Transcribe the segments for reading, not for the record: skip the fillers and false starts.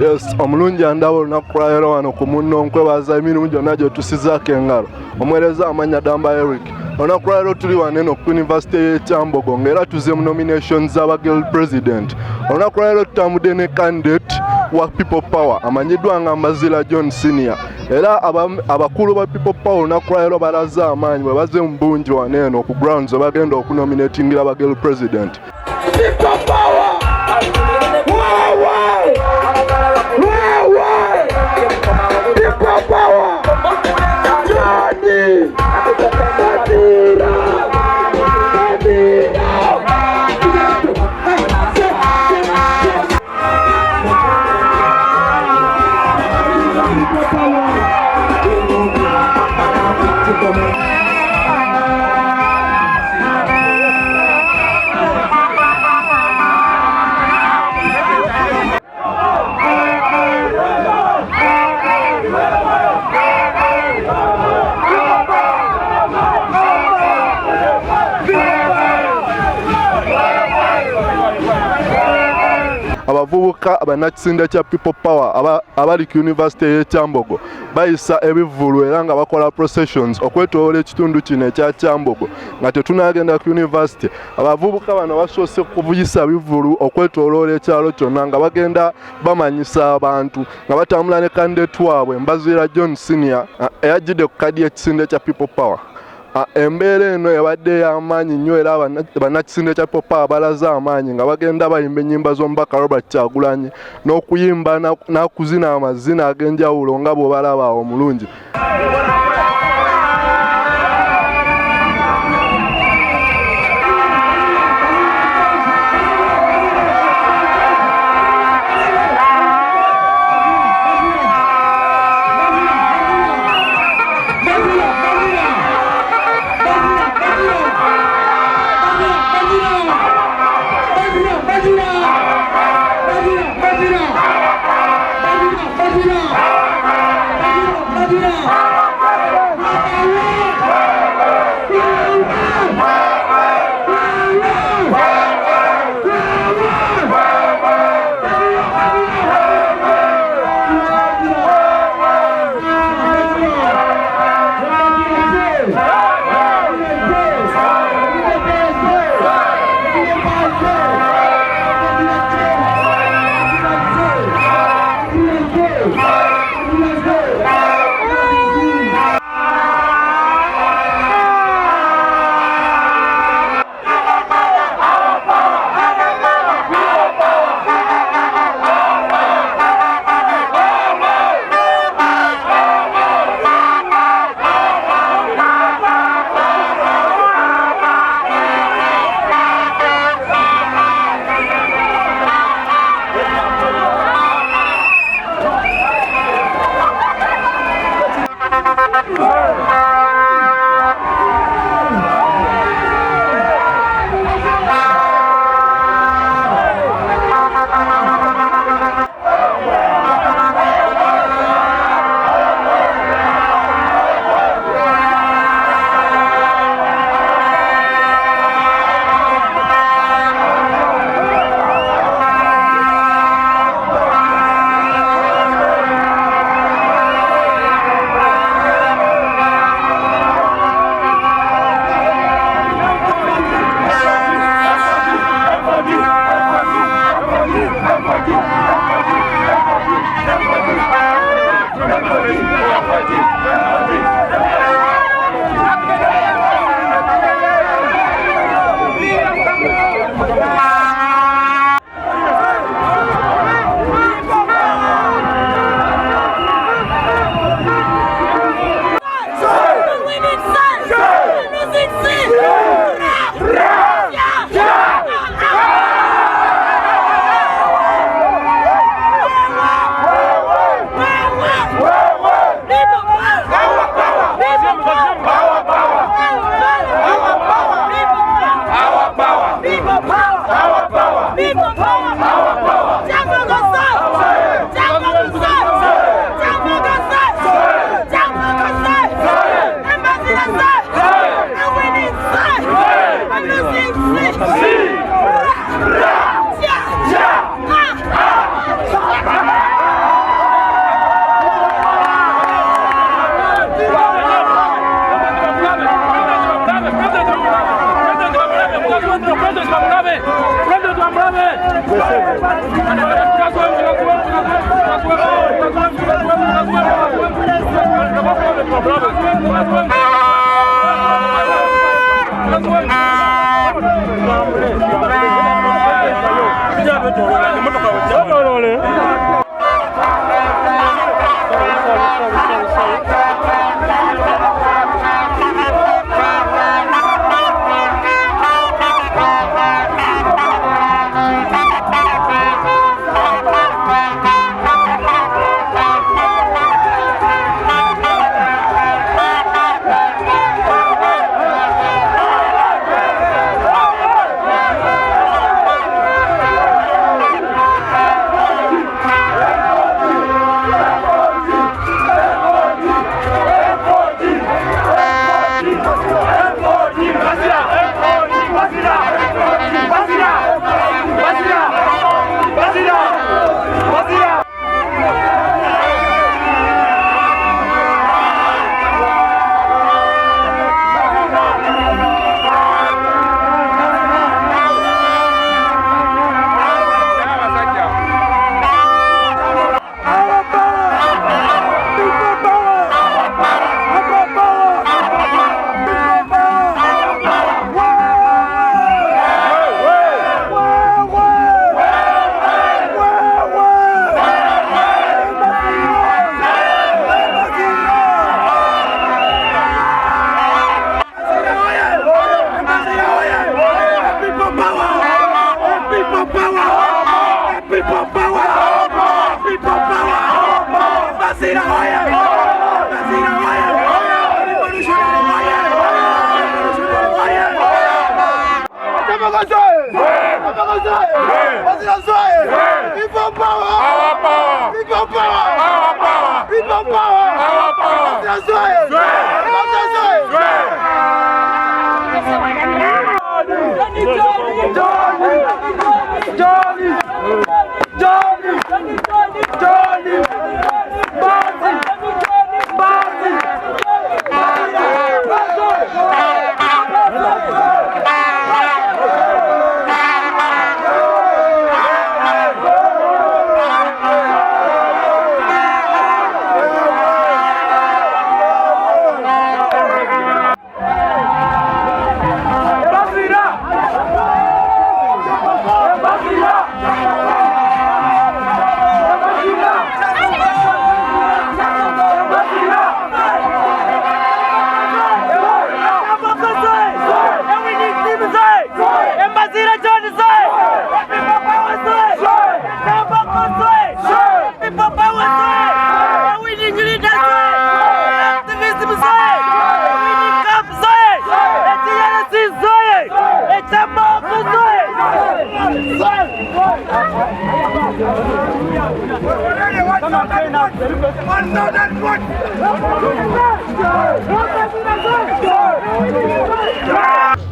Yes, omulungi andaba olunaku lwaleero wano ku munno nkwebaza emirimu gyonna gye tusizaako engalo. Omwereza amanya Damba Eric. Olunaku lwaleero tuli wano eno ku Yunivasite y'e Kyambogo ng'era tuzze mu nominations z'aba girl president. Olunaku lwaleero tutambudde ne candidate wa People Power amanyiddwa nga Mbazira John Senior. Era abakulu ba People Power olunaku lwaleero balaze amaanyi bwe bazze mu bungi wano eno ku grounds bagenda okunominatingira aba girl president. People Power! People Power! Johnny! Abavubuka abannakisinde kya People Power abali ku Yunivasite y'e Kyambogo bayisa ebivvulu era nga bakola processions okwetooloola ekitundu kino ekya Kyambogo nga tetunaagenda ku Yunivasite. Abavubuka bano basoose kuyisa bivvulu okwetooloola ekyalo kyonna nga bagenda bamanyisa abantu nga batambula ne candidate waabwe Mbazira John Senior eyajjidde ku kadi y'ekisinde kya People Power. Embeera eno ebadde y'amaanyi nnyo era bannakisinde kya People Power balaze amaanyi nga bagenda bayimba ennyimba z'omubaka Robert Kyagulanyi n'okuyimba n'akuzina amazina ag'enjawulo nga bw'obalaba omulungi.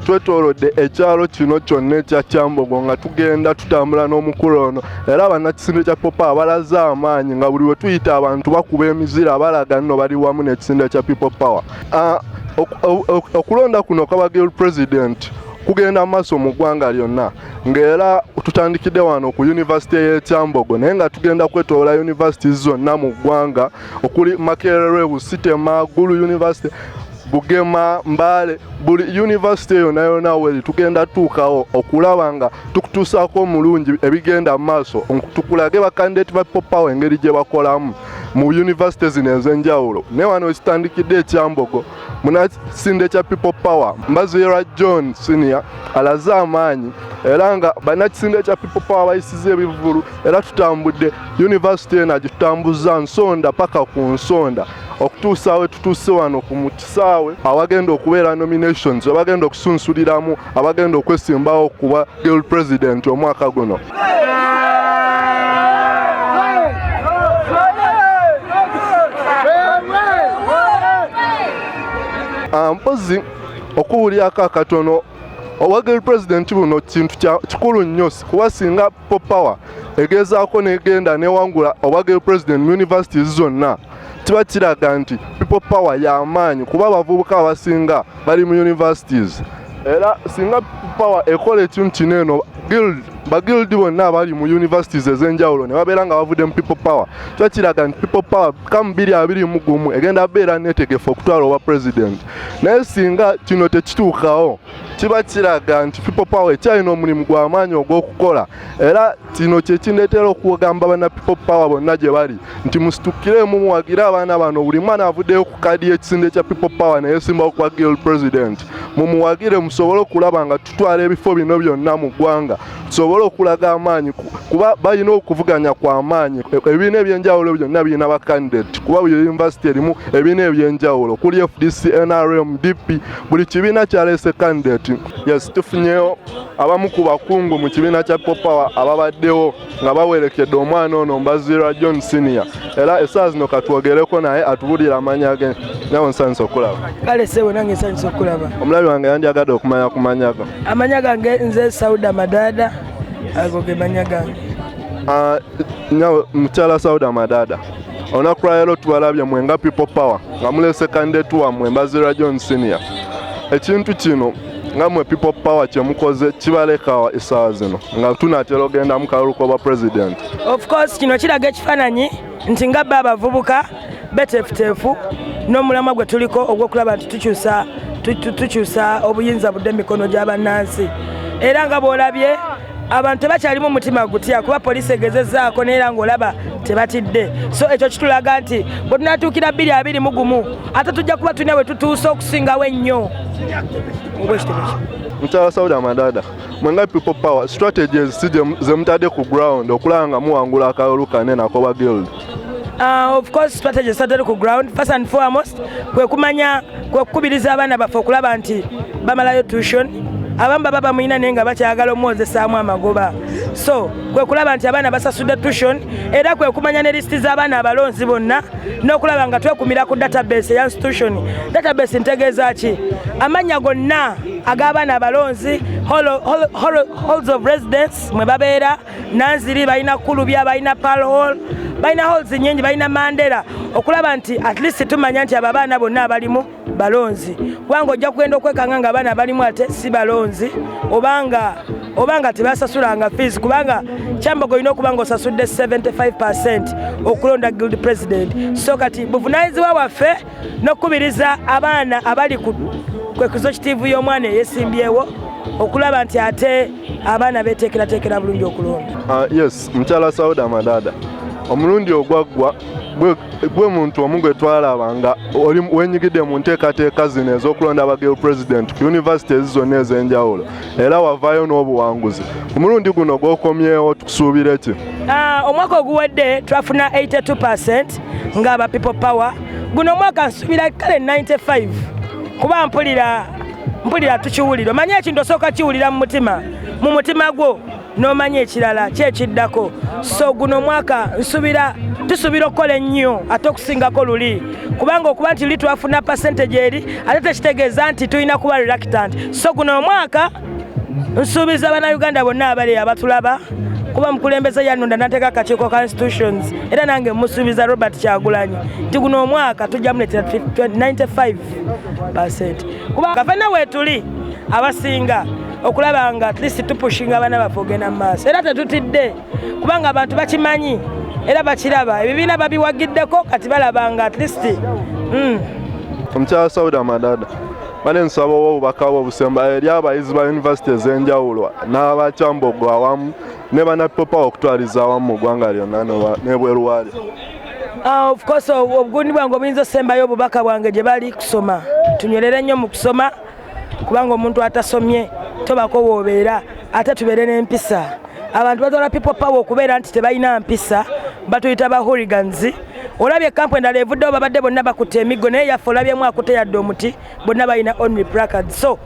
Twetolodde ekyalo kino kyonna ekya Kyambogo nga tugenda tutambula n'omukulu ono era bannakisinde kya People Power balaze amaanyi nga buli we tuyita abantu bakuba emizira balaga nno bali wamu n'ekisinde kya People Power. Okulonda kuno kwa Girl President kugenda maaso mu ggwanga lyonna ng'era tutandikidde wano ku University y'e Kyambogo naye nga tugenda kwetoola universities zonna mu ggwanga okuli Makerere, Busite, Gulu University, Bugema, Mbale, buli university yonna weri tugenda tuukawo okulaba nga tukutuusaako omulungi ebigenda maaso tukulage bakandidate ba People Power engeri gye bakolamu mu university zino ez'enjawulo. Ne wano ekitandikidde e Kyambogo munnakisinde kya People Power Mbazira John Senior alaze amaanyi era nga bannakisinde kya People Power bayisiza ebivvulu era tutambudde university eno agitutambuza nsonda paka ku nsonda okutuusa we tutuuse wano ku mukisaawe awagenda okubeera nominations abagenda okusunsuliramu abagenda okwesimbawo kuba Girl President omwaka guno. Mpozi okuwulyako akatono owa Girl President buno kintu kikulu nnyo kuba singa People Power egezaako negenda newangula owa Girl President mu universities zonna kiba kiraga nti People Power y'amaanyi kuba abavubuka abasinga bali mu universities era singa People Power ekola ekintu kino eno bagildi bonna abali mu universities ez'enjawulo ne babeera nga bavudde mu People Power kiba kiraga nti People Power kamu 2021 egenda beera neetegefu okutwala owa president. Naye singa kino tekituukawo kiba kiraga nti People Power ekyalina omulimu gw'amaanyi ogw'okukola era kino kyekindeetera okugamba bana People Power bonna gye bali nti musitukiremu muwagire abaana bano buli mwana avuddeyo ku kadi y'ekisinde kya People Power neyesimbawo kuba Girl President mumuwagire musobole okulaba nga tutwala ebifo bino byonna mu ggwanga tusobole okulaga amaanyi kuba balina okuvuganya kwa maanyi ebibiina ebyenjawulo byonna birina bakandidate kuba buli university erimu ebibiina ebyenjawulo kuli FDC, NRM, DP buli kibiina kyaleese candidate. Yes, tufunyeyo abamu ku bakungu mu kibiina kya People Power ababaddewo nga bawerekedde omwana ono Mbazira John Senior era essaawa zino katwogereko naye atubulira amanya ge. Nawe nsanyusa okulaba. Kale sebo nange nsanyusa okulaba. Omulabi wange yandyagadde okumanya ku manya go. Amanya gange nze Sauda Madada ago ge manya gange. Nyawe mukyala Sauda Madada olunaku lwa leero tubalabye mwenga People Power nga mulese candidate wammwe Mbazira John Senior. Ekintu kino nga mwe People Power kyemukoze kibaleka essaawa zino nga tunatera ogenda mu kalulu k'obwa president. Of course kino kiraga ekifaananyi nti nga bba abavubuka beteefuteefu n'omulamwa gwe tuliko ogw'okulaba nti tukyusa obuyinza budde emikono gy'abannansi era nga bw'olabye abantu tebakyalimu omutima gutya kuba poliisi egezezaako neera ng'olaba tebatidde so ekyo kitulaga nti bwe tunatuukira 2021 ate tujja kuba tulina we tutuusa okusingawo ennyo. Mukyala Sauda Madada mwenga People Power strategies si ze mutadde ku ground okulaba nga muwangula akalulu kanene akoba guild. Of course strategy started ku ground. First and foremost kwe kukubiriza abaana baffe okulaba nti bamalayo tuition. Abamu baba muyina naye nga bakyagala omwozesaamu amagoba. So kwe kulaba nti abaana basasudde tuition era kwe kumanya ne listi z'abaana abalonzi bonna n'okulaba nga twekumira ku database ya institution. Database ntegeeza ki? Amanya gonna ag'abaana abalonzi, halls of residence mwe babeera, Nanziri balina Kulubya, balina Pearl Hall, balina halls nnyingi, balina Mandela, okulaba nti at least tumanya nti abo abaana bonna abalimu balonzi. Kubanga ojja kugenda okwekanga nga abaana balimu ate si balonzi obanga tebasasulanga fees, kubanga Kyambogo olina okubanga osasudde 75% okulonda guild president. So kati buvunaanyizibwa waffe n'okukubiriza abaana abali ku kwekuzo kitiivu y'omwana eyesimbyewo okulaba nti ate abaana beteekerateekera bulungi okulonda. Yes, mukyala Sauda Madada, omulundi ogwaggwa gwe muntu omu gwe twalabanga wenyigidde mu nteekateeka zino ez'okulonda abagirl president ku university zonna ez'enjawulo era wavaayo n'obuwanguzi. Omulundi guno gw'okomyewo tukusuubire ki? Omwaka oguwedde twafuna 82% ng'aba people power. Guno omwaka nsuubira kale 95 kuba mpulira tukiwulira. Omanye ekintu osooka kiwulira mu mutima gwo n'omanya ekirala kyekiddako. So guno omwaka tusuubira okukola ennyo ate okusingako luli, kubanga okuba nti twafuna percentage eri ate tekitegeeza nti tulina kuba reluctant. So guno omwaka nsuubiza Bannayuganda bonna abali abatulaba, kuba mukulembeze yanonda nateeka akakiiko ka institutions era nange musuubiza Robert Kyagulanyi nti guno omwaka tujja muletera 95%. Kuba gavana weetuli abasinga okulaba nga at least tupushinga abaana baffe ogenda mu maaso era tetutidde kubanga abantu bakimanyi era bakiraba, ebibiina babiwagiddeko kati balaba nga at least Omukyala Sauda Madada, bale nsaba obubaka obusemba eri abayizi ba university ez'enjawulo n'aba Kyambogo awamu ne bannapopa okutwaliza awamu mu ggwanga lyonna n'ebweru waalyo. Of course obugundi bwange obuyinza osembayo obubaka bwange gye bali kusoma. Tunywerere nnyo mu kusoma kubanga omuntu atasomye tobako woobeera ate tubeere n'empisa. Abantu batwala people power okubeera nti tebalina mpisa batuyita ba hooligans. Olabye kampu endala evuddewo babadde bonna bakutte emiggo naye yaffe olabyemu akutte yadde omuti bonna balina only placards. So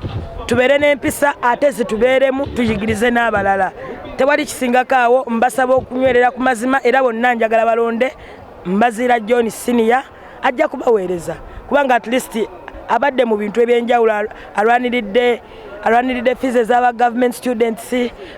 tubeere n'empisa ate zitubeeremu tuyigirize n'abalala. Tewali kisingako awo. Mbasaba okunywerera ku mazima era bonna njagala balonde Mbaziira John Senior ajja kubaweereza kubanga at least abadde mu bintu ebyenjawulo alwaniridde fees ez'aba government students,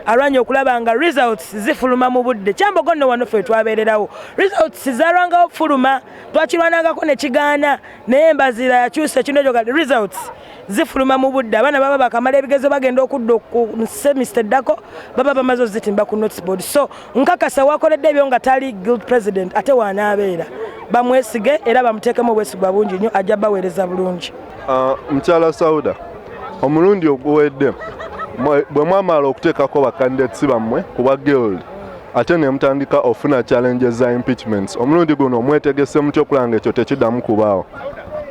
alwanye okulaba nga results zifuluma mu budde. Kyambogo nno wano ffe twabeererawo results zalwangawo fuluma, twakirwanangako ne kigaana naye Mbaziira yakyusa kino ekyo kati results zifuluma mu budde. Abaana baba bakamala ebigezo bagenda okudda ku semester eddako baba bamaze ozitimba ku notice board. So nkakasa wakoledde ebyo nga tali guild president ate wanaabeera bamwesige era bamuteekemu obwesigwa bungi nnyo ajja baweereza bulungi. Mukyala Sauda, omulundi oguwedde bwe mwamala okuteekako bakandidates bammwe ku bwa guild ate ne mutandika ofuna challenges za impeachments, omulundi guno mwetegese mutya okulanga ekyo tekiddamu kubaawo?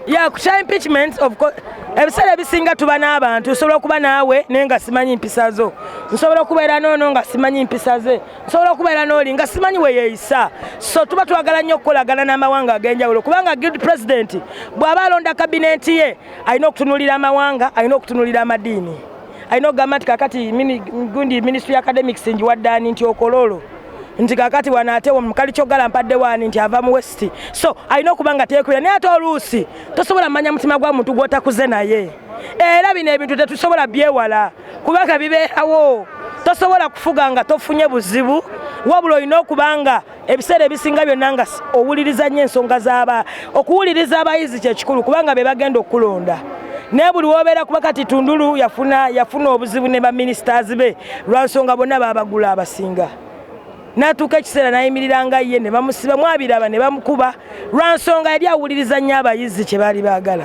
Ku kya impeachment of course ebiseera ebisinga tuba n'abantu, nsobola okuba naawe naye nga simanyi mpisa zo, nsobola okubeera n'ono nga simanyi mpisa ze, nsobola okubeera n'oli nga simanyi weyeeyisa. So tuba twagala nnyo okukolagana n'amawanga ag'enjawulo kubanga guild president bw'aba alonda kabineeti ye alina okutunuulira amawanga, alina okutunuulira amadiini, alina okugamba nti kakati gundi ministry academics njiwadde ani nti okololo nti kakati wanaatewo mukali kyogala mpadde wani nti ava mu west. So alina okuba nga teekubira naye ate oluusi tosobola manya mutima gwa muntu gw'otakuze naye era bino ebintu tetusobola byewala kubanga bibeerawo. Tosobola kufuga nga tofunye buzibu wabula olina okubanga ebiseera ebisinga byonna nga owuliriza nnyo ensonga okuwuliriza abayizi kyekikulu kubanga be bagenda okulonda. Naye buli wobeera kuba kati Tundulu yafuna obuzibu ne baministers be lwa nsonga bonna babagula abasinga. Natuuka ekiseera nayimiriranga ye ne bamusiba mwabiraba ne bamukuba lwa nsonga yali awuliriza nnyo abayizi kye baali baagala.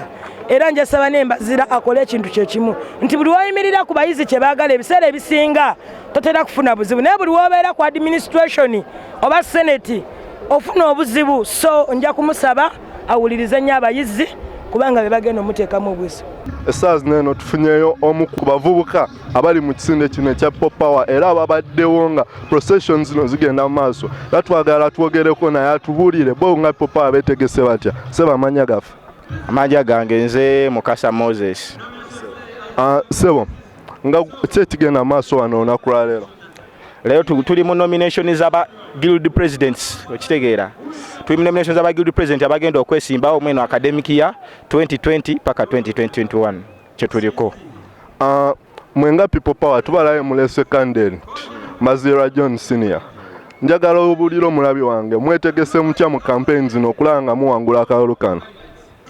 Era njasaba n'Embaziira akole ekintu kyekimu nti buli woyimirira ku bayizi kye baagala ebiseera ebisinga totera kufuna buzibu, naye buli wobeera ku administration oba senate ofuna obuzibu. So nja kumusaba awulirize nnyo abayizi kubanga be bagenda omuteekamu obweso. Essaawa zino eno tufunyeyo omu ku bavubuka abali mu kisinde kino ekya People Power era ababaddewo nga procession zino zigenda mu maaso. Era twagala twogereko naye atubuulire bo nga People Power beetegese batya. Seba amanya gaffe. Amanya gange nze Mukasa Moses. Sebo nga ki ekigenda maaso wano olunaku lwa leero? Leero tuli mu nomination z'aba guild presidents okitegeera. Tuli mu nomination z'aba guild president abagenda okwesimbawo mweno academic year 2020 paka 2021 kyetuliko. Mwenga People Power tubalayo mulese candidate Mazira John Senior. Njagala obuliro mulabi wange mwetegese mutya mu campaigns zino okulanga muwangula akalulu kano.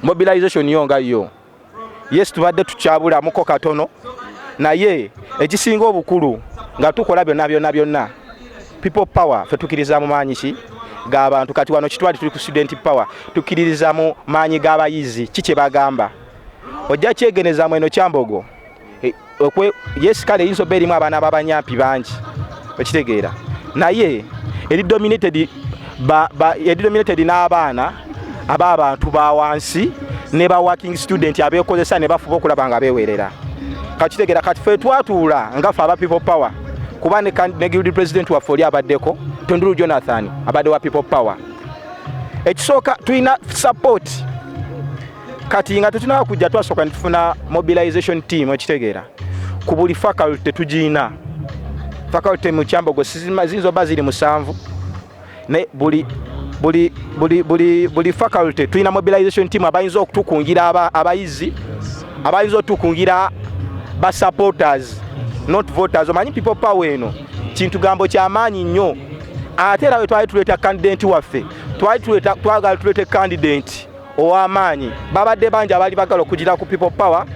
Mobilization yonga yo. Yes tubadde tukyabula muko katono naye ekisinga obukulu nga tukola byonna People Power fe tukiriza mu maanyi ki g'abantu kati wano kitwali tuli ku student power tukiriza mu maanyi g'abayizi kike bagamba ojja kyegeneza mweno Kyambogo yes kale yinso berimu abaana b'abanyampi bangi okitegeera naye eri dominated n'abaana ab'abantu ba wansi ne ba working student abeekozesa ne bafuba okulaba nga beewerera kakitegeera kati fe twatuula nga fe aba People Power kuba ne guild president waffe oli abaddeko Tunduru Jonathan abadde wa People Power. Ekisooka tulina support kati nga tetunaba kujja twasooka netufuna mobilization team okitegeera ku buli faculty tugiina faculty mu Kyambogo zizoba ziri 7 ne buli faculty tulina mobilization team abayinza okutukungira abayizi abayinza okutukungira ba supporters not voters. Omanyi People Power eno kintu gambo kyamaanyi nnyo ate era bwe twali tuleeta candidate waffe twagala tuleete candidate ow'amaanyi babadde bangi abali bagala okugira ku People Power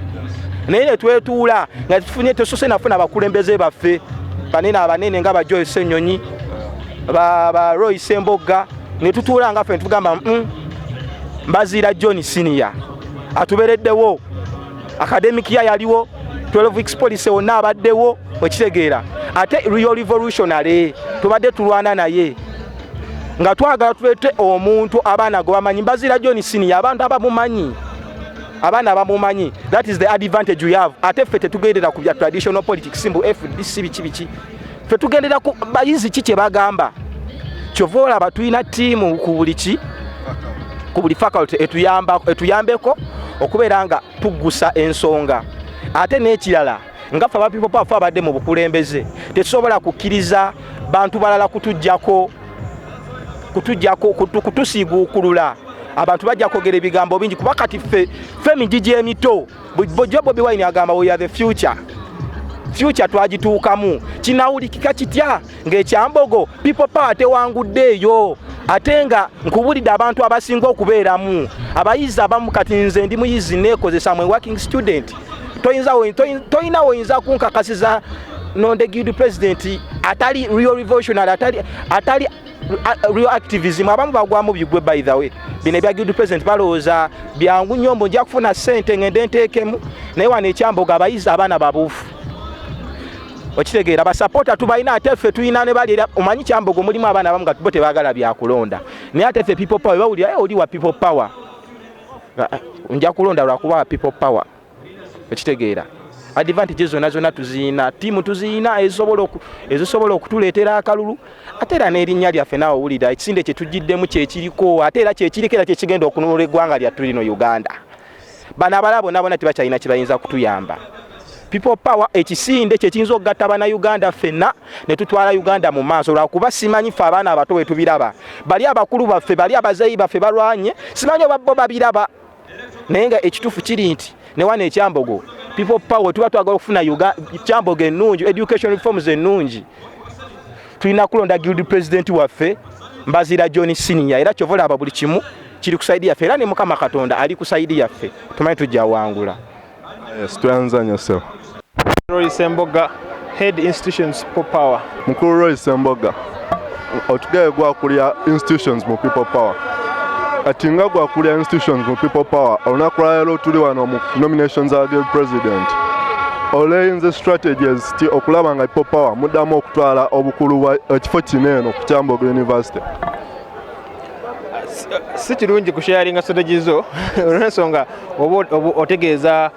naye ne twetuula nga tufunye tosose nafuna abakulembeze baffe abanene nga ba Joyce Ssenyonyi ba Roy Sembogga ne tutuula nga ffe tugamba Mbazira John Senior atubereddewo academic year yaliwo 12 weeks police wonna abaddewo okitegeera ate real revolutionary tubadde tulwana naye nga twagala tuleete omuntu abaana go bamanyi Mbazira John Senior abantu abaana abamumanyi that is the advantage we have ate ffe tetugendera ku bya traditional politics simbu FDC biki ffe tugendera ku bayizi kike bagamba kyovola batuyina team ku buli faculty etuyambeko okubeera nga tugusa ensonga ate n'ekirala nga ffe aba People Power ffe abadde mu bukulembeze tetusobola kukkiriza bantu balala kutusiiguukulula abantu bajja kwogera ebigambo bingi kuba kati ffe emigigi emito Bobi Wine agamba we are the future twagituukamu kinawulikika kitya ng'ekyambogo People Power tewanguddeeyo ate nga nkubulidde abantu abasinga okubeeramu abayizi abamu kati nze ndi muyizi neekozesa mwe working student toyina woyinza kunkakasiza nonde guild president atali real revolutionary atali real activism abamu bagwamu bigwe by the way bine bya guild president balowooza byangu nyombo nja kufuna ssente ngende nteekemu naye wano ekyambogo abayizi abaana babuufu okitegeera basapota tubalina ate ffe tulina ne bali omanyi Kyambogo mulimu abaana abamu nga bo tebaagala byakulonda naye ate ffe People Power bawulira oli wa People Power nja kulonda lwakuba wa People Power okitegeera advantages zonna tuziina tiimu tuziina ezisobola okutuleetera akalulu ate era n'erinnya lyaffe naawe owulira ekisinde kye tugiddemu kyekiriko ate era kyekiriko era kyekigenda okununula eggwanga lyattu lino Uganda bano abalala bonna tebakyalina kibayinza kutuyamba People Power ekisinde kyekiyinza okugatta bana Uganda ffenna ne tutwala Uganda mu maaso lwakuba simanyi ffe abaana abato bwe tubiraba bali abakulu baffe bali abazeeyi baffe balwanye simanyi oba bo babiraba naye nga ekituufu kiri nti ne wano ekyambogo People Power tuba twagala okufuna Kyambogo ennungi education reforms ennungi tulina kulonda guild president waffe Mbazira John Senior era kyovola aba buli kimu kiri ku saidi yaffe era ne Mukama Katonda ali ku saidi yaffe tumanyi tujja wangula. Yes, tuanza nyosefu. Roy Sembogga, Head Institutions People Power. Mukuru Roy Sembogga, otugaye gwakulya institutions mu People Power. Ati nga gwakulya institutions mu People Power, olunaku lwa leero tuli wano mu nominations za guild president. Oleyinza strategies ti okulaba nga People Power muddamu okutwala obukulu bwa ekifo kino eno ku Kyambogo University. si kirungi kusharinga strategy zo olw'ensonga oba otegeeza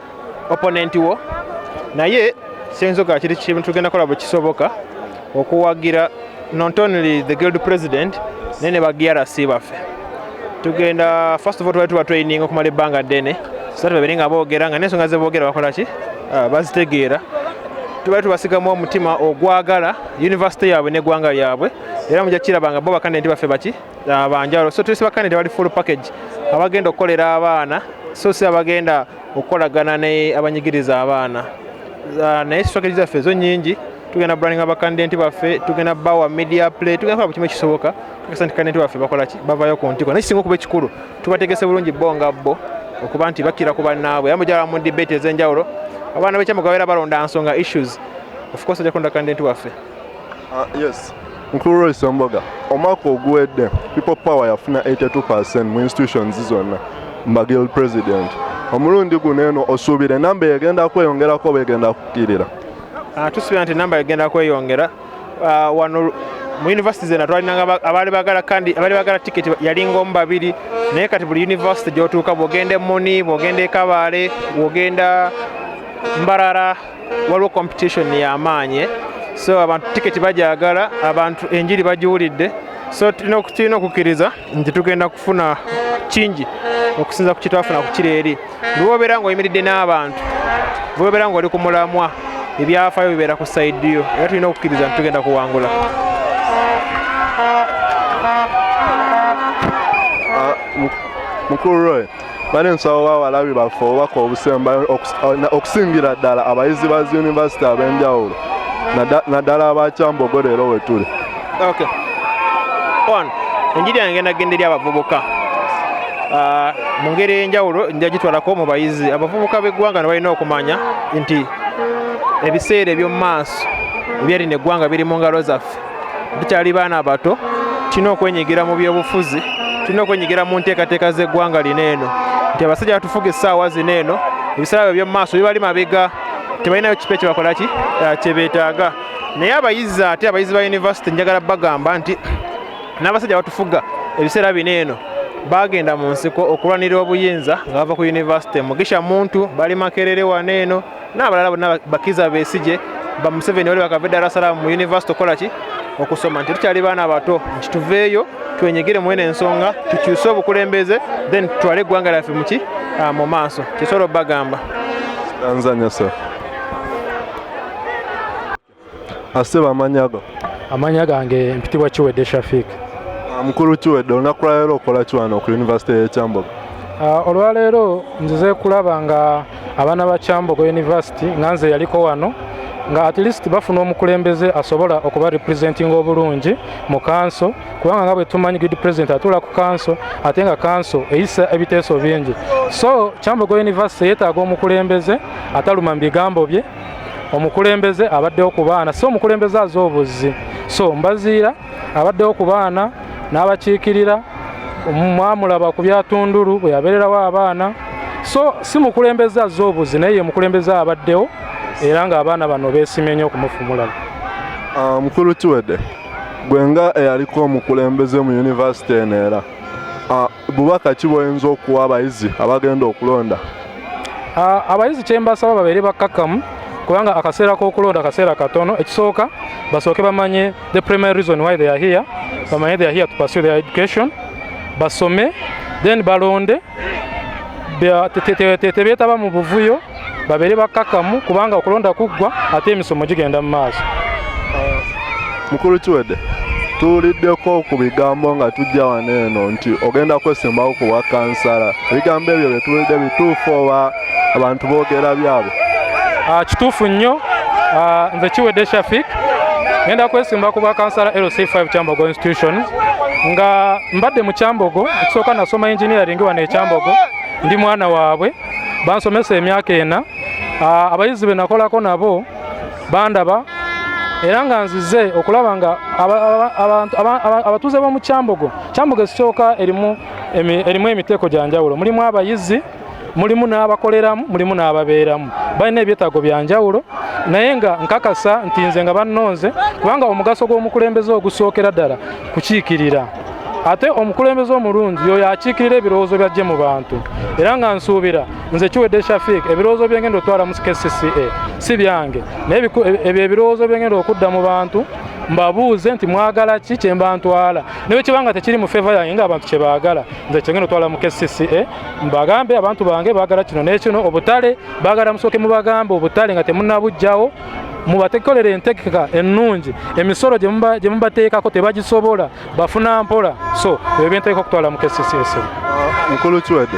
opponent wo naye senzoga kiri kintu tugenda kola bwe kisoboka okuwagira not only the guild president nene ba GRC baffe tugenda first of all tuba training okumala ebbanga ddene so tubabere nga boogera nga n'ensonga ze boogera bakola ki bazitegeera tuba tubasigamu omutima ogwagala university yaabwe n'eggwanga lyabwe era mujja kirabanga bo bakandidate baffe baki abanjalo so tulisi bakandidate bali full package abagenda okukolera abaana so si abagenda okukolagana ne abanyigiriza abaana naye strategy zaffe zo nnyingi tugenda branding abakandidate baffe tugenda bawa media play tugenda kuba kimu ekisoboka tukasa nti kandidate baffe bakola ki bavayo ku ntiko naye kisinga okuba ekikulu tubategese bulungi bo nga bo okuba nti bakira ku bannaabwe era mujala mu debate ez'enjawulo abaana b'ekyama gabeera balonda nsonga issues of course ajja kulonda kandidate waffe. Yes. Mukulu Royce Mboga, omwaka oguwedde People Power yafuna 82% mu institutions zonna mba guild president. Omulundi guno eno osuubira enamba egenda kweyongerako begenda kukkirira? Tusuubira nti enamba egenda kweyongera. Wano mu university zena twalinanga abaali baagala tiketi yalinga omu babiri naye kati buli university gy'otuuka bw'ogenda e Muni bw'ogenda e Kabale bw'ogenda Mbarara waliwo competition y'amaanyi so abantu tiketi bajagala abantu enjiri bagiwulidde so tulina okukkiriza nti tugenda kufuna kingi okusinza ku kitwafuna ku kiri eri bwobeera ng'oyimiridde n'abantu bwobeera ng'oli ku mulamwa ebyafaayo bibeera ku sayidi yo era tulina okukkiriza nti tugenda kuwangula. Mukulu Roy, bali nsawo bawalabi baffe obubaka obusembayo okusingira ddala abayizi ba university ab'enjawulo naddala abakyambogo leero we tuli. Okay. Enjiri yange ngenda genda eri abavubuka mu ngeri ey'enjawulo nja gitwalako mu bayizi abavubuka b'eggwanga ne balina okumanya nti ebiseera eby'omu maaso ebyalina eggwanga biri mu ngalo zaffe tukyali baana bato tulina okwenyigira mu byobufuzi tulina okwenyigira mu nteekateeka z'eggwanga lino eno nti abasajja batufuga essaawa zino eno ebiseera by'omu maaso bibali mabega tebalinayo kipe kyebakola ki kyebeetaaga naye abayizi ate abayizi ba university njagala bagamba nti n'abasajja batufuga ebiseera bino eno bagenda mu nsiko okulwanira obuyinza nga bava ku university Mugisha Muntu bali Makerere wano eno n'abalala bonna Bakiza Besigye ba Museveni wali bakava Dar es Salaam mu university okola ki okusoma nti tukyali baana bato nti tuveeyo twenyigire mu eno ensonga tukyuse obukulembeze then tutwale eggwanga lyaffe muki mu maaso kisobola bagamba. Tanzania sir. Aseba amanyago. Amanya gange mpitibwa Kiwedde Shafik. Mukulu Kiwedde olunaku lwa leero okola ki wano ku University y'e Kyambogo? Olwaleero nzize kulaba nga abaana ba Kyambogo University nga nze yaliko wano nga at least bafuna omukulembeze asobola okuba representing obulungi mu kanso kubanga nga bwe tumanyi guild president atula ku kanso ate nga kanso eyisa ebiteeso bingi so Kyambogo University yeetaaga omukulembeze ataluma mu bigambo bye omukulembeze abaddewo ku baana so omukulembeze aza obuzzi so mbaziira abaddewo ku baana n'abakiikirira mwamulaba ku byatundulu bwe yabeererawo abaana so si mukulembeze aza obuzzi naye ye mukulembeze abaddewo era nga abaana bano beesimye nnyo okumufumulala. Mukulu Kiwedde gwe nga eyaliko omukulembeze mu university eno era bubaka ki bw'oyinza okuwa abayizi abagenda okulonda? Abayizi kye mbasaba babeere bakkakkamu kubanga akaseera k'okulonda akaseera katono ekisooka basooke bamanye the primary reason why they are here bamanye they are here to pursue their education basome then balonde tebeetaba mu buvuyo babeere bakkakkamu kubanga okulonda kuggwa ate emisomo gigenda mu maaso. Mukulu Kiwedde tuwuliddeko ku bigambo nga tujja wano eno nti ogenda kwesimbawo ku bwa kansala ebigambo ebyo bye tuwulidde bituufu oba abantu boogera byabwe? Kituufu nnyo nze Kiwedde Shafik ngenda kwesimba ku bwa kansala LC5 Kyambogo institutions nga mbadde mu Kyambogo ekisooka nasoma engineering wano e Kyambogo ndi mwana waabwe bansomesa emyaka ena abayizi be nakolako nabo bandaba era nga nzize okulaba nga abatuuze b'omu Kyambogo ekisooka erimu emiteeko gya njawulo mulimu abayizi mulimu n'abakoleramu mulimu n'ababeeramu balina ebyetaago bya njawulo naye nga nkakasa nti nze nga bannonze kubanga omugaso gw'omukulembeze ogusookera ddala kukiikirira ate omukulembeze omulungi yoyo akiikirira ebirowoozo byajje mu bantu era nga nsuubira nze kiwedde Shafik ebirowoozo byengenda otwala mu KCCA si byange naye ebyo ebirowoozo byengenda okudda mu bantu mbabuuze nti mwagala ki kye mbantwala naye kibanga tekiri mu favor yange ng'abantu kye baagala nze kyengenda otwala mu KCCA mbagambe abantu bange baagala kino n'ekino obutale baagala musooke mubagambe obutale nga temunnabujjawo mubatekolere entegeka ennungi emisolo gye mubateekako tebagisobola bafuna mpola so ebyo byenteeka okutwala mu KCCA. Mukulu Kiwedde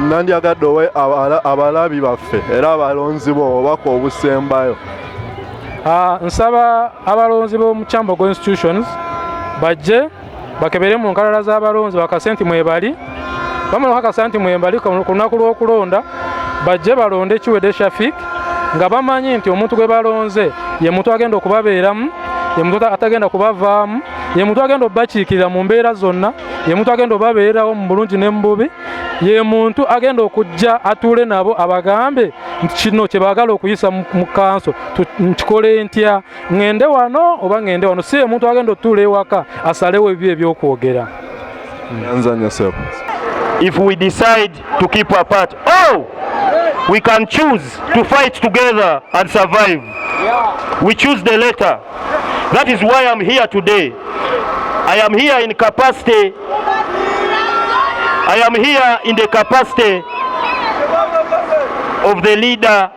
nandyagadde owe abalabi baffe era abalonzi bo obubaka obusembayo. Nsaba abalonzi b'omu Kyambogo institutions bajje bakebere mu nkalala z'abalonzi bakasenti mwebali bamala bakasenti mwebali ku lunaku lw'okulonda bajje balonde Kiwedde Shafik nga bamanyi nti omuntu gwe balonze ye muntu agenda okubabeeramu ye muntu atagenda kubavaamu ye muntu agenda obakiikirira mu mbeera zonna ye muntu agenda obabeerawo mu bulungi ne mu bubi ye muntu agenda okujja atuule nabo abagambe nti kino kye baagala okuyisa mu kanso nkikole ntya ngende wano oba ngende wano si ye muntu agenda otuula ewaka asalewo ebyo ebyokwogera. If we decide to keep apart, we can choose to fight together and survive. We choose the latter. That is why I'm here today. I am here in the capacity of the leader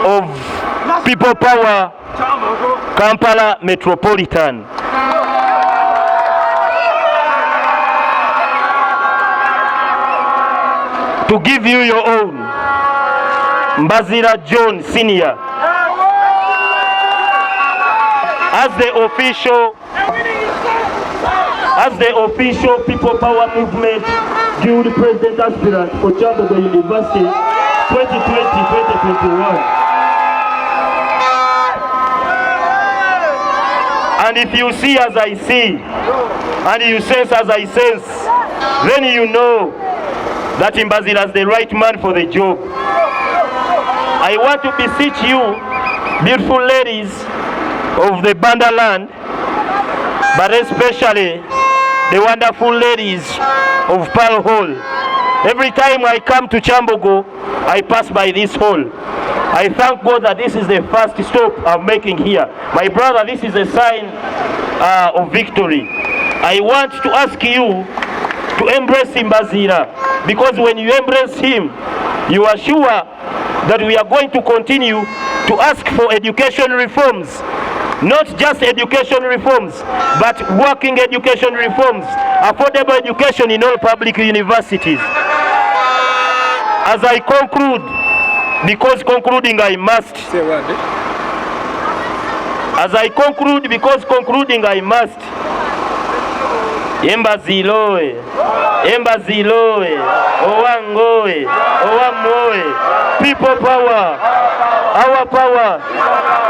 of People Power Kampala Metropolitan. To give you your own, Mbazira John Senior, as the official People Power Movement Guild President Aspirant for Kyambogo University 2020-2021. And if you see as I see, and you sense as I sense, then you know that Mbazira is the right man for the job. I want to beseech you, beautiful ladies of the Banda land, but especially the wonderful ladies of Pearl Hall. Every time I come to Kyambogo, I pass by this hall. I thank God that this is the first stop I'm making here. My brother, this is a sign of victory. I want to ask you to embrace Mbazira, because when you embrace him, you are sure that we are going to continue to ask for education reforms. Not just education reforms, but working education reforms, affordable education in all public universities. As I conclude, because concluding I must. As I conclude, because concluding I must. Embaziloe, Embaziloe, Owangoe, Owamoe, People Power, our power,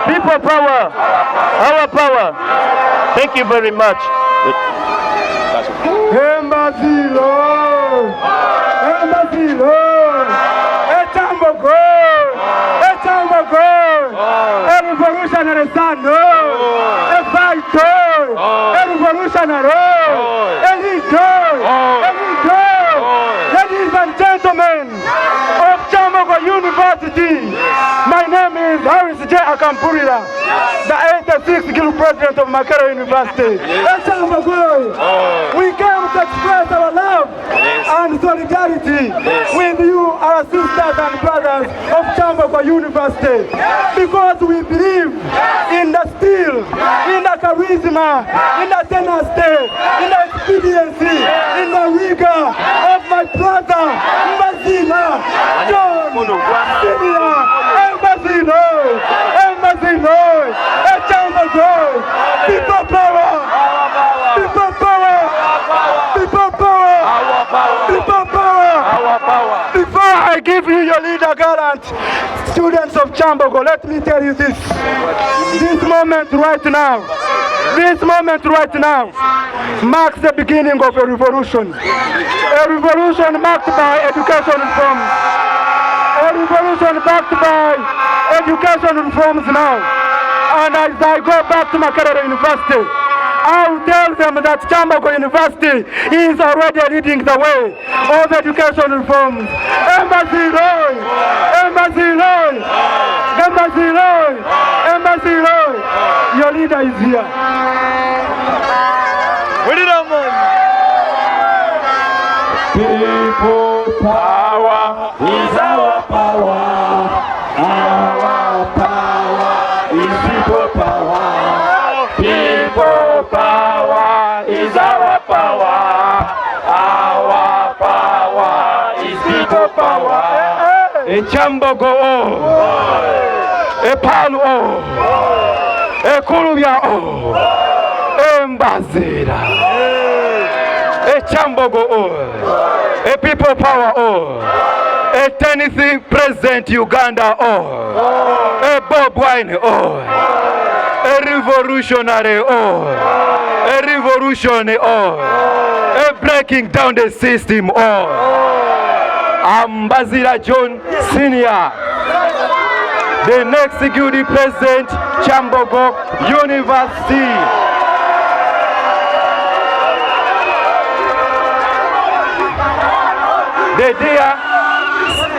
People Power, our power. Thank you very much. Embaziloe, Embaziloe, Kyambogo, Kyambogo, a revolutionary son, a fighter, a revolutionary. Ladies and gentlemen of Kyambogo University, my name is Harris J. Akampurira, the 86th Guild President of Makerere University. We came to express our love and solidarity with you, our sisters and brothers of Kyambogo University, because we believe in the steel, in the charisma, in the tenacity, in the expediency, in the rigor of my brother Mbazira John Senior. Mbazira, Mbazira, Kyambogo, People Power, People Power, People Power, People Power. Before I give you your leader gallant, students of Kyambogo, let me tell you this. This moment right now marks the beginning of a revolution. A revolution marked by education reforms. A revolution backed by education reforms now. And as I go back to Makerere University, I will tell them that Kyambogo University is already leading the way of education reforms. Embassy Roy! Embassy Roy! Embassy Roy! Embassy Roy! Your leader is here. People power is our power. Our power is people power. People power is our power. Our power is people power. A Kyambogo, a Palu, a Kulubya, a Mbazira, a Kyambogo, a people power, a Tennessee President Uganda, a Bob Wine, a revolutionary, a revolutionary, a breaking down the system, Mbazira John Senior, the next executive president, Kyambogo University.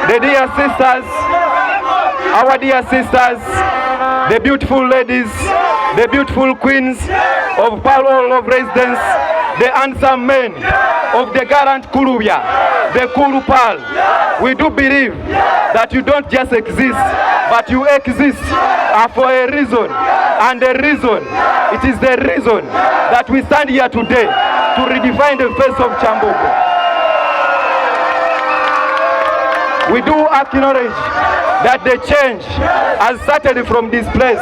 The dear sisters, our dear sisters, the beautiful ladies, the beautiful queens of Palo of Residence, the handsome men of the Garant Kulubya, the Kulupal. We do believe that you don't just exist, but you exist for a reason. And the reason, it is the reason that we stand here today to redefine the face of Kyambogo. We do acknowledge that the change has started from this place,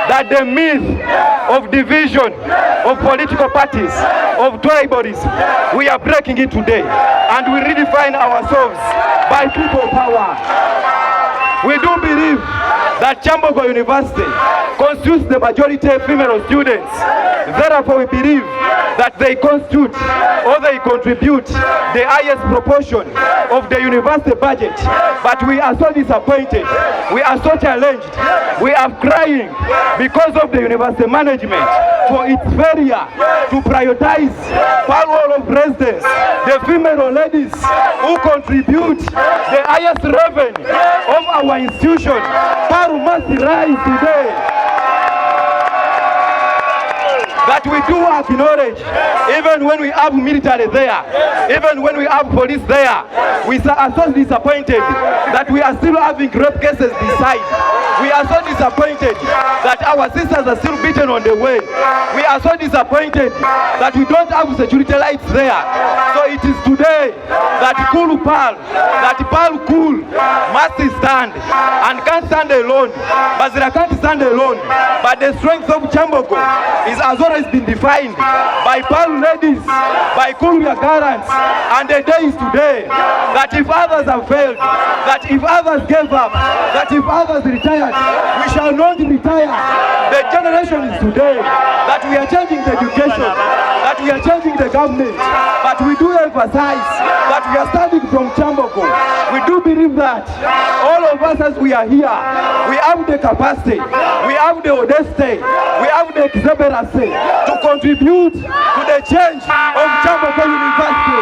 that the myth of division, of political parties, of tribalism, we are breaking it today, and we redefine ourselves by people power. We do believe that Kyambogo University constitutes the majority of female students. Therefore, we believe that they constitute or they contribute the highest proportion of the university budget. But we are so disappointed, we are so challenged, we are crying because of the university management for its failure to prioritize Palo of residents, the female ladies who contribute the highest revenue of our institution. Palo must rise today. That we do acknowledge, even when we have military there, even when we have police there, we are so disappointed that we are still having rape cases beside. We are so disappointed that our sisters are still beaten on the way. We are so disappointed that we don't have security lights there. So it is today that Kulupal, that Pal Kul must stand and can't stand alone. Bazira can't stand alone. But the strength of Kyambogo is as always been defined by Pal ladies, by Kulubya Garants, and the day is today that if others have failed, that if others gave up, that if others retired, we shall not retire. The generation is today that we are changing the education, that we are changing the government, but we do emphasize that we are starting from Kyambogo. We do believe that all of us as we are here, we have the capacity, we have the audacity, we have the exuberancy to contribute to the change of Kyambogo University.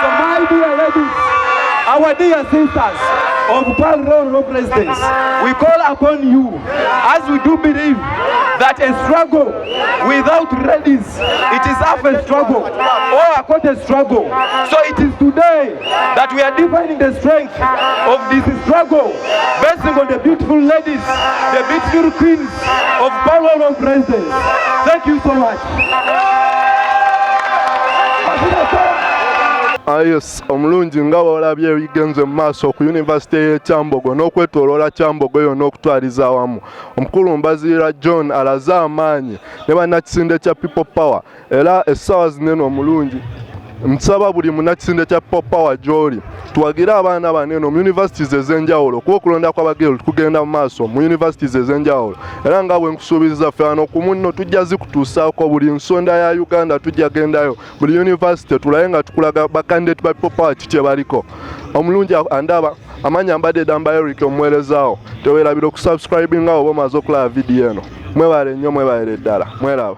So my dear ladies, our dear sisters of Palo of Residence, we call upon you, as we do believe that a struggle without ladies, it is half a struggle or a quarter struggle. So it is today that we are defining the strength of this struggle based on the beautiful ladies, the beautiful queens of Palo of Residence. Thank you so much. Yes, omulungi nga olabye ebigenze mu maaso ku University y'e Kyambogo n'okwetooloola Kyambogo yonna okutwaliza awamu. Omukulu Mbazira John alaze amaanyi ne bannakisinde kya People Power, era essaawa zinene omulungi nsaba buli munnakisinde kya People Power gy'oli tuwagira abaana banene mu universities ez'enjawulo kuba okulonda kw'abagereki kugenda mu maaso mu universities ez'enjawulo, era nga bwe nkusuubiriza ffe wano ku munno tujja zikutuusaako buli nsonda ya Uganda tujja gendayo buli university tulabe nga tukulaga bakandidate ba People Power kiki baliko. Omulungi andaba amanya mbadde Damba Eric omuweerezaawo teweerabira okusubscribinga oba omaze okulaba vidiyo eno. mwebale nnyo mwebale ddala mweraba.